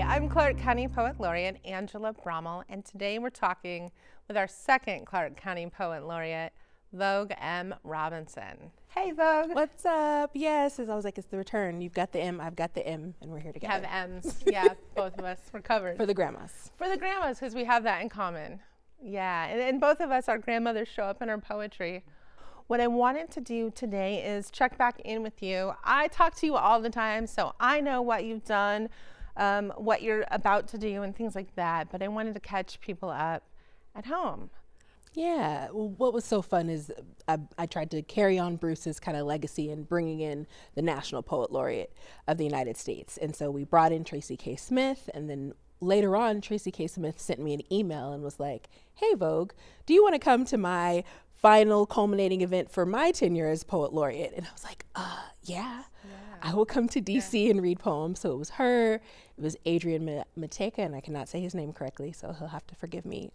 I'm Clark County Poet Laureate Angela Brommel, and today we're talking with our second Clark County Poet Laureate, Vogue M. Robinson. Hey, Vogue. What's up? Yes, as I was like, it's the return. You've got the M, I've got the M, and we're here We together. have M's. Yeah, both of us. We're covered. For the grandmas. For the grandmas, because we have that in common. Yeah, and both of us, our grandmothers show up in our poetry. What I wanted to do today is check back in with you. I talk to you all the time, so I know what you've done, what you're about to do, and things like that. But I wanted to catch people up at home. Yeah, well, what was so fun is I tried to carry on Bruce's kind of legacy and bringing in the National Poet Laureate of the United States. And so we brought in Tracy K. Smith, and then later on, Tracy K. Smith sent me an email and was like, hey, Vogue, do you want to come to my final culminating event for my tenure as Poet Laureate? And I was like, yeah. I will come to DC and read poems. So it was her, it was Adrian Mateka, and I cannot say his name correctly, so he'll have to forgive me.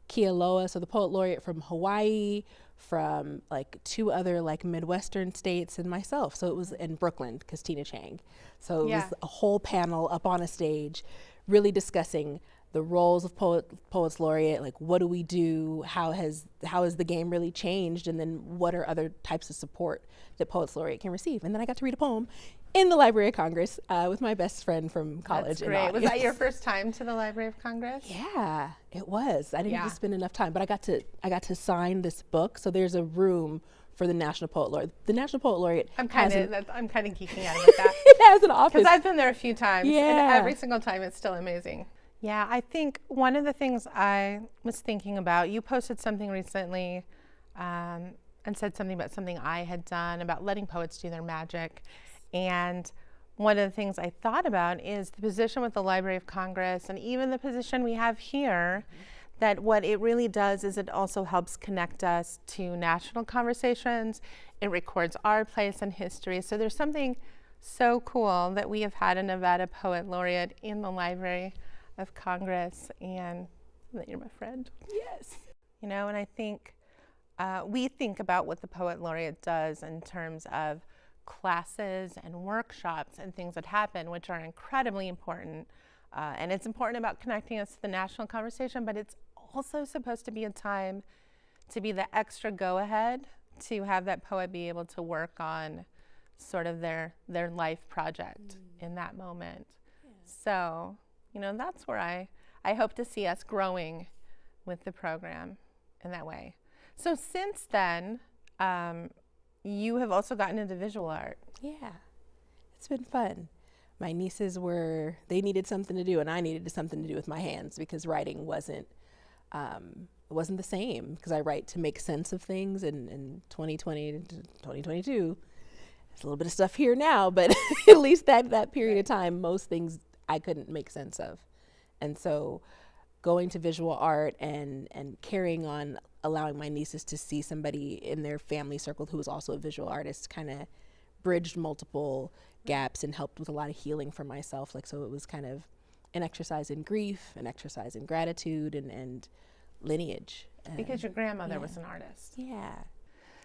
Kealoha, so the Poet Laureate from Hawaii, from like two other like Midwestern states, and myself. So it was in Brooklyn, because Tina Chang. So it was a whole panel up on a stage really discussing the roles of Poets Laureate, like what do we do, how has the game really changed, and then what are other types of support that Poets Laureate can receive. And then I got to read a poem in the Library of Congress with my best friend from college. That's great. Was that your first time to the Library of Congress? Yeah, it was. I didn't just spend enough time, but I got to sign this book. So there's a room for the National Poet Laureate. The National Poet Laureate. I'm kind of geeking out about that. It has an office. Because I've been there a few times, Yeah. and every single time it's still amazing. Yeah, I think one of the things I was thinking about, you posted something recently and said something about something I had done about letting poets do their magic. And one of the things I thought about is the position with the Library of Congress and even the position we have here, that what it really does is it also helps connect us to national conversations. It records our place in history. So there's something so cool that we have had a Nevada Poet Laureate in the Library of Congress, and that you're my friend. Yes. You know, and I think we think about what the Poet Laureate does in terms of classes and workshops and things that happen, which are incredibly important. And it's important about connecting us to the national conversation, but it's also supposed to be a time to be the extra go-ahead to have that poet be able to work on sort of their life project in that moment. Yeah. So, you know, that's where I hope to see us growing with the program in that way. So since then, you have also gotten into visual art. Yeah. It's been fun. My nieces they needed something to do, and I needed something to do with my hands, because writing wasn't the same, because I write to make sense of things, and in 2020 to 2022, there's a little bit of stuff here now, but at least that period of time, most things I couldn't make sense of. And so going to visual art and carrying on, allowing my nieces to see somebody in their family circle who was also a visual artist, kind of bridged multiple gaps and helped with a lot of healing for myself. Like, so it was kind of an exercise in grief, an exercise in gratitude and lineage. Because your grandmother was an artist. Yeah.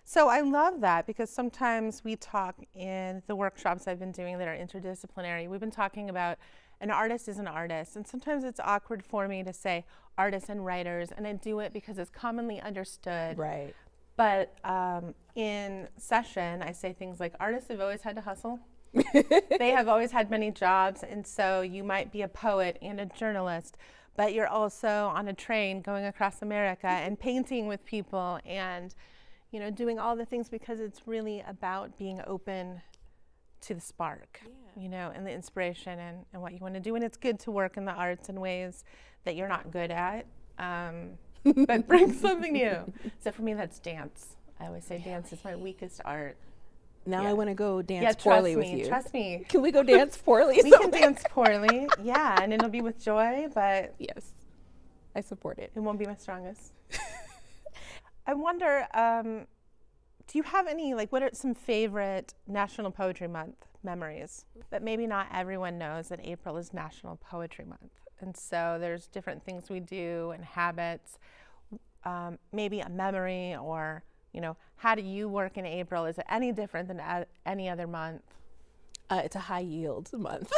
So I love that, because sometimes we talk in the workshops I've been doing that are interdisciplinary. We've been talking about an artist is an artist, and sometimes it's awkward for me to say artists and writers, and I do it because it's commonly understood. Right. But in session, I say things like, artists have always had to hustle. They have always had many jobs, and so you might be a poet and a journalist, but you're also on a train going across America and painting with people and, you know, doing all the things, because it's really about being open to the spark, you know, and the inspiration and what you want to do. And it's good to work in the arts in ways that you're not good at, but bring something new. So for me, that's dance. I always say dance is my weakest art. Now I want to go dance poorly with you. Trust me. Can we go dance poorly? We can dance poorly, yeah, and it'll be with joy, but yes, I support it. It won't be my strongest. I wonder, do you have any, like, what are some favorite National Poetry Month memories? But maybe not everyone knows that April is National Poetry Month. And so there's different things we do and habits, maybe a memory, or, you know, how do you work in April? Is it any different than any other month? It's a high yield month.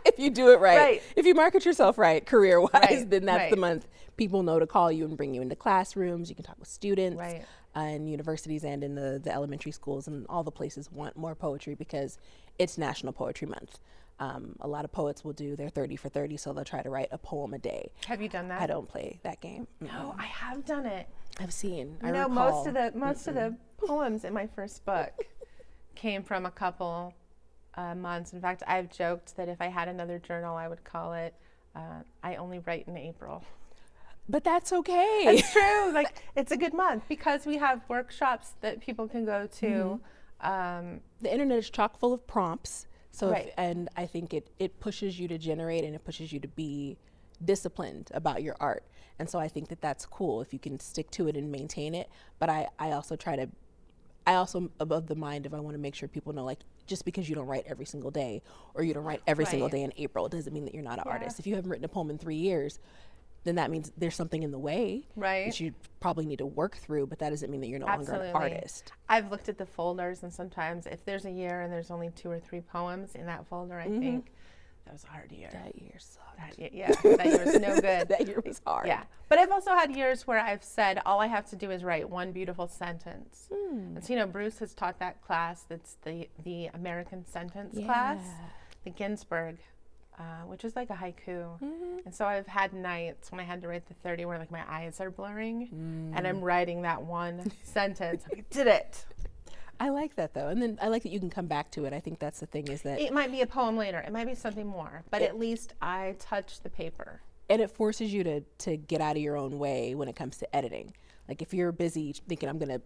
If you do it right. Right. If you market yourself right, career-wise, Right, then that's right. the month people know to call you and bring you into classrooms. You can talk with students Right. in universities and in the elementary schools, and all the places want more poetry because it's National Poetry Month. A lot of poets will do their 30 for 30, so they'll try to write a poem a day. Have you done that? I don't play that game. No, I have done it. I've seen. You know, most of the poems in my first book came from a couple months. In fact, I've joked that if I had another journal, I would call it I Only Write in April. But that's okay. It's true. Like, it's a good month because we have workshops that people can go to. The internet is chock full of prompts. So, Right. and I think it pushes you to generate, and it pushes you to be disciplined about your art. And so I think that that's cool if you can stick to it and maintain it. But I also above the mind of I want to make sure people know, like, just because you don't write every single day or you don't write every single Right. day in April doesn't mean that you're not an Yeah. artist. If you haven't written a poem in 3 years, then that means there's something in the way Right. that you probably need to work through, but that doesn't mean that you're no longer Absolutely. an artist. I've looked at the folders, and sometimes if there's a year and there's only 2 or 3 poems in that folder, I think that was a hard year. That year sucked. That year was no good. That year was hard. Yeah, but I've also had years where I've said all I have to do is write one beautiful sentence. And so, you know, Bruce has taught that class. That's the American sentence class, the Ginsberg, which is like a haiku. And so I've had nights when I had to write the 30 where like my eyes are blurring, and I'm writing that one sentence. I did it. I like that though, and then I like that you can come back to it. I think that's the thing is that, It might be a poem later. It might be something more, but at least I touched the paper. and it forces you to get out of your own way when it comes to editing. Like if you're busy thinking I'm gonna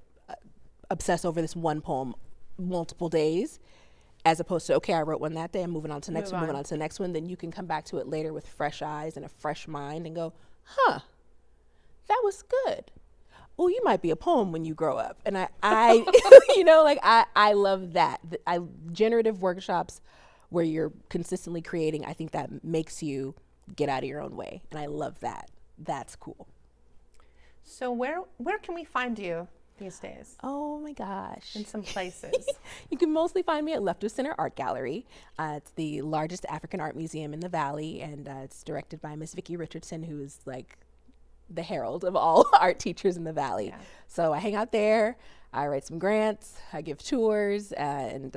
obsess over this one poem multiple days, as opposed to okay, I wrote one that day, I'm moving on to the next one, moving on to the next one. Then you can come back to it later with fresh eyes and a fresh mind and go, huh, that was good. Oh, you might be a poem when you grow up. And I you know, like I love that. Generative workshops where you're consistently creating, I think that makes you get out of your own way. And I love that. That's cool. So where can we find you these days? Oh my gosh. In some places. You can mostly find me at Left of Center Art Gallery. It's the largest African art museum in the Valley, and it's directed by Miss Vicki Richardson, who is like the herald of all art teachers in the Valley. Yeah. So I hang out there, I write some grants, I give tours, and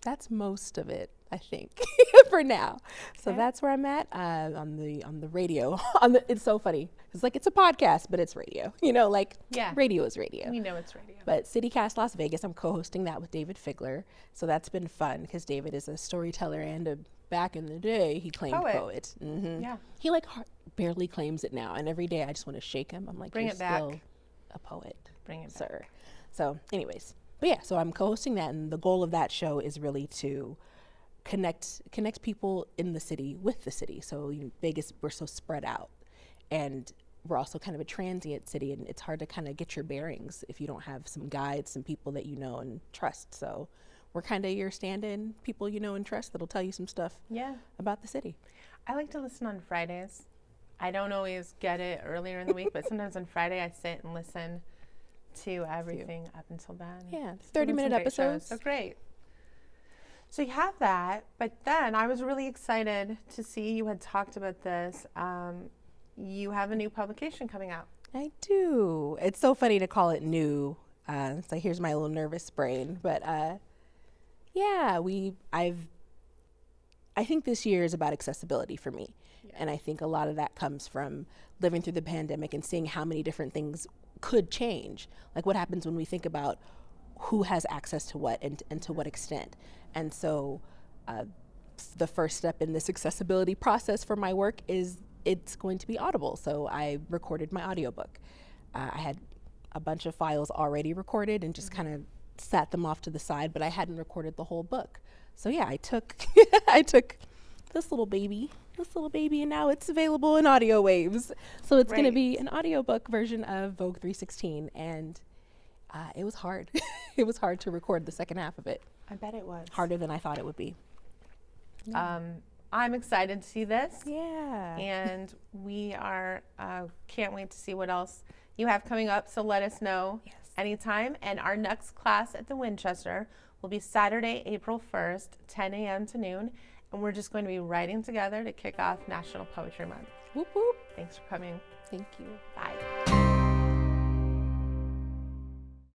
that's most of it, I think, for now. So that's where I'm at on the radio. It's so funny. It's like it's a podcast, but it's radio. You know, like radio is radio. We know it's radio. But CityCast Las Vegas, I'm co-hosting that with David Figler. So that's been fun because David is a storyteller and back in the day, he claimed poet. Yeah. He like barely claims it now. And every day I just want to shake him. I'm like, Bring you're it back. still a poet, Bring it sir. So anyways, but yeah, so I'm co-hosting that. And the goal of that show is really to connect people in the city with the city. So Vegas, we're so spread out. And we're also kind of a transient city, and it's hard to kind of get your bearings if you don't have some guides, some people that you know and trust. So we're kind of your stand-in people you know and trust that'll tell you some stuff about the city. I like to listen on Fridays. I don't always get it earlier in the week, but sometimes on Friday I sit and listen to everything up until then. Yeah, It's been 30-minute some great shows. episodes. So great. So you have that, but then I was really excited to see you had talked about this. You have a new publication coming out. I do. It's so funny to call it new. So here's my little nervous brain, but yeah, I think this year is about accessibility for me. And I think a lot of that comes from living through the pandemic and seeing how many different things could change. Like what happens when we think about who has access to what and to what extent. And so the first step in this accessibility process for my work is it's going to be Audible. So I recorded my audiobook. I had a bunch of files already recorded and just kind of sat them off to the side, but I hadn't recorded the whole book. So yeah, I took this little baby, and now it's available in audio waves. So it's going to be an audiobook version of Vogue 316, and it was hard. It was hard to record the second half of it. I bet it was. Harder than I thought it would be. I'm excited to see this. Yeah. And we are, can't wait to see what else you have coming up. So let us know anytime. And our next class at the Winchester will be Saturday, April 1st, 10 a.m. to noon. And we're just going to be writing together to kick off National Poetry Month. Whoop whoop. Thanks for coming. Thank you. Bye.